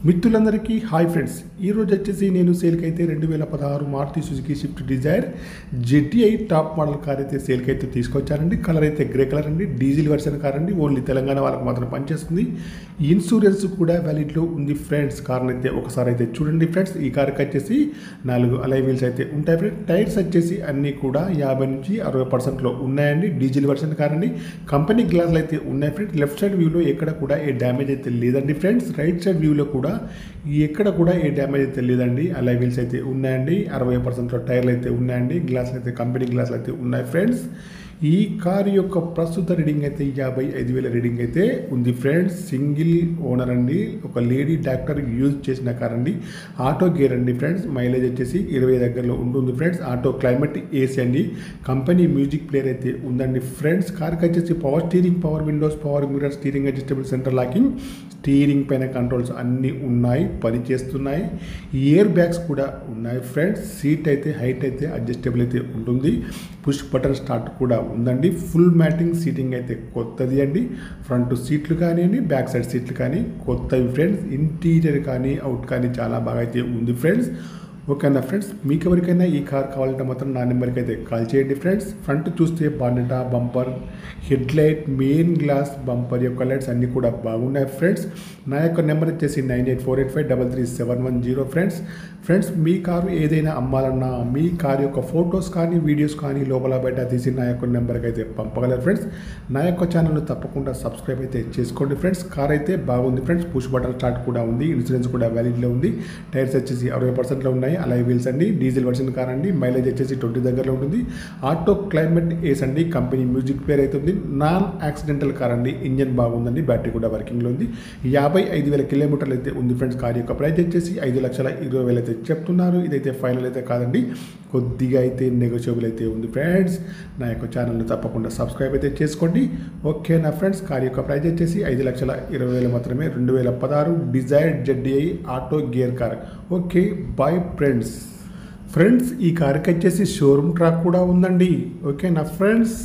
మిత్రులందరికీ hi friends, ఈరోజు వచ్చేసి నేను సేల్కి అయితే 2016 Maruti Suzuki Swift Dzire ZDI top model car అయితే సేల్కి అయితే తీసుకొచ్చానండి. కలర్ అయితే గ్రే కలర్ అండి, డీజిల్ వర్షన్ కార్ అండి. ఓన్లీ తెలంగాణ వాళ్ళకి మాత్రం పనిచేస్తుంది. ఇన్సూరెన్స్ కూడా వ్యాలిడ్లో ఉంది ఫ్రెండ్స్. కార్ని అయితే ఒకసారి అయితే చూడండి ఫ్రెండ్స్. ఈ కార్కి వచ్చేసి 4 అలై వీల్స్ అయితే ఉంటాయి ఫ్రెండ్స్. టైర్స్ వచ్చేసి అన్నీ కూడా 50 నుంచి 60% ఉన్నాయండి. డీజిల్ వర్షన్ కార్ అండి. కంపెనీ గ్లాసులు అయితే ఉన్నాయి ఫ్రెండ్స్. లెఫ్ట్ సైడ్ వ్యూలో ఎక్కడ కూడా ఏ డ్యామేజ్ అయితే లేదండి ఫ్రెండ్స్. రైట్ సైడ్ వ్యూలో కూడా ఎక్కడ కూడా ఏ డ్యామేజ్ అయితే లేదండి. అలై వీల్స్ అయితే ఉన్నాయండి. 60% టైర్లు అయితే ఉన్నాయండి. గ్లాసులు అయితే కంపెనీ గ్లాసులు అయితే ఉన్నాయి ఫ్రెండ్స్. ఈ కార్ యొక్క ప్రస్తుత రీడింగ్ అయితే 55,000 రీడింగ్ అయితే ఉంది ఫ్రెండ్స్. సింగిల్ ఓనర్ అండి. ఒక లేడీ డాక్టర్ యూజ్ చేసిన కార్ అండి. ఆటో గేర్ అండి ఫ్రెండ్స్. మైలేజ్ వచ్చేసి 20 దగ్గరలో ఉంటుంది ఫ్రెండ్స్. ఆటో క్లైమేట్ ఏసీ అండి. కంపెనీ మ్యూజిక్ ప్లేయర్ అయితే ఉందండి ఫ్రెండ్స్. కార్కి వచ్చేసి power steering, power Windows, power mirror, steering adjustable centre locking, steering పైన కంట్రోల్స్ అన్నీ ఉన్నాయి, పనిచేస్తున్నాయి. ఇయర్ బ్యాగ్స్ కూడా ఉన్నాయి ఫ్రెండ్స్. సీట్ అయితే హైట్ అయితే అడ్జస్టబుల్ అయితే ఉంటుంది. పుష్ బటన్ స్టార్ట్ కూడా ఉందండి. ఫుల్ మ్యాటింగ్ సీటింగ్ అయితే కొత్తది అండి. ఫ్రంట్ సీట్లు కానివ్వండి, బ్యాక్ సైడ్ సీట్లు కానీ కొత్తవి ఫ్రెండ్స్. ఇంటీరియర్ కానీ అవుట్ కానీ చాలా బాగా అయితే ఉంది ఫ్రెండ్స్. ఓకేనా ఫ్రెండ్స్, మీకు ఎవరికైనా ఈ కార్ కావాలంటే మాత్రం నా నెంబర్కి అయితే కాల్ చేయండి ఫ్రెండ్స్. ఫ్రంట్ చూస్తే బానెటా, bumper, head light, main glass, bumper యొక్క లైట్స్ అన్నీ కూడా బాగున్నాయి ఫ్రెండ్స్. నా యొక్క నెంబర్ వచ్చేసి 9848533710 ఫ్రెండ్స్. మీ కారు ఏదైనా అమ్మాలన్నా, మీ కారు యొక్క ఫొటోస్ కానీ వీడియోస్ కానీ లోపల బయట తీసి నా యొక్క నెంబర్కి అయితే పంపగలరు ఫ్రెండ్స్. నా యొక్క ఛానల్ను తప్పకుండా సబ్స్క్రైబ్ అయితే చేసుకోండి ఫ్రెండ్స్. కార్ అయితే బాగుంది ఫ్రెండ్స్. పుష్ బటన్ స్టార్ట్ కూడా ఉంది. ఇన్సూరెన్స్ కూడా వ్యాలిడ్లో ఉంది. టైర్స్ వచ్చేసి 60%లో ఉన్నాయి. అలై వీల్స్ అండి. డీజిల్ వర్షన్ కార్ అండి. మైలేజ్ వచ్చేసి 20 దగ్గరలో ఉంటుంది. ఆటో క్లైమేట్ ఏస్ అండి. కంపెనీ మ్యూజిక్ ప్లేయర్ అయితే ఉంది. నాన్ యాక్సిడెంటల్ కార్ అండి. ఇంజన్ బాగుందండి. బ్యాటరీ కూడా వర్కింగ్లో ఉంది. 55,000 కిలోమీటర్లు అయితే ఉంది ఫ్రెండ్స్. కార్ యొక్క ప్రైస్ వచ్చేసి 5,20,000 అయితే చెప్తున్నారు. ఇదైతే ఫైనల్ అయితే కాదండి, కొద్దిగా అయితే నెగోషియబుల్ అయితే ఉంది ఫ్రెండ్స్. నా యొక్క ఛానల్ని తప్పకుండా సబ్స్క్రైబ్ అయితే చేసుకోండి. ఓకే నా ఫ్రెండ్స్, కార్ యొక్క ప్రైస్ వచ్చేసి 5,20,000 మాత్రమే. 2016 Dzire ZDI auto gear car. Okay bye friends. ఈ కార్కి వచ్చేసి షోరూమ్ ట్రాక్ కూడా ఉందండి. ఓకే నా ఫ్రెండ్స్.